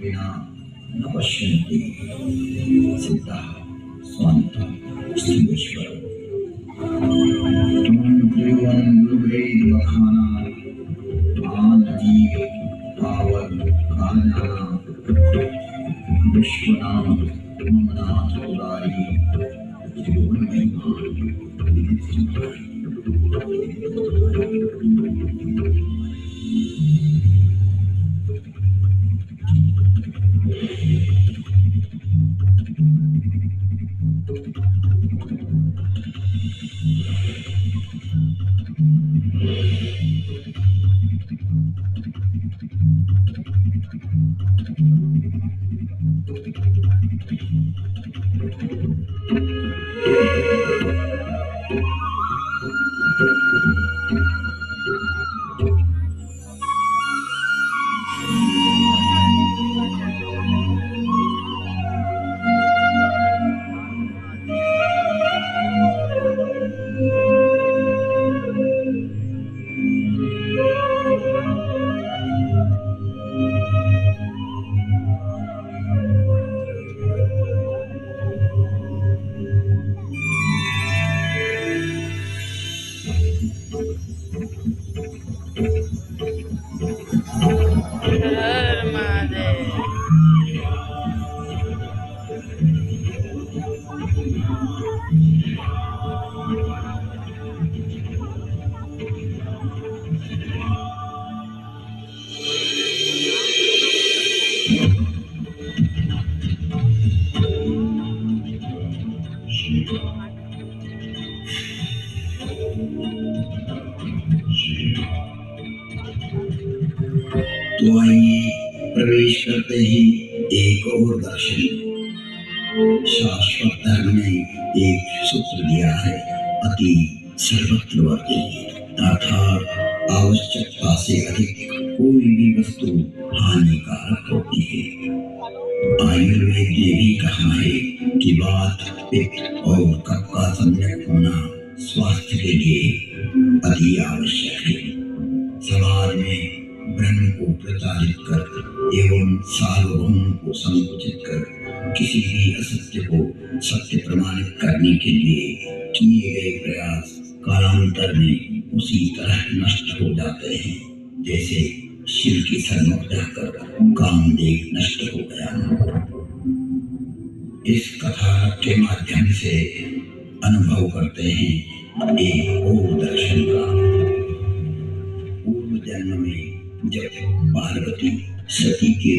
विना न पश्यन्ति सिद्धाः स्वान्तः स्थीश्वरः त्वं त्रिभुवनं गुरुवैर्वखाना आनजीव पावन कान्याना विश्वनाम मम नाथ मुरारी त्रिभुवन महिमा तो आइए प्रवेश करते हैं एक और दर्शन। शाश्वत धर्म ने एक सूत्र दिया है, अति सर्वत्रवर्ती अर्थात आवश्यकता से अधिक कोई भी वस्तु हानिकारक होती है। आयुर्वेद ने भी कहा है कि वात, पित्त और कफ का सम्यक होना स्वास्थ्य के लिए अति आवश्यक है। समाज में ब्रह्म को प्रचारित कर एवं सार्वभौम को संकुचित कर किसी भी असत्य को सत्य प्रमाणित करने के लिए किए गए प्रयास कालांतर में उसी तरह नष्ट हो जाते हैं जैसे शिव के सन्मुख जाकर कामदेव नष्ट हो गया। इस कथा के माध्यम से अनुभव करते हैं एक और दर्शन का। पूर्व जन्म में जब पार्वती सती के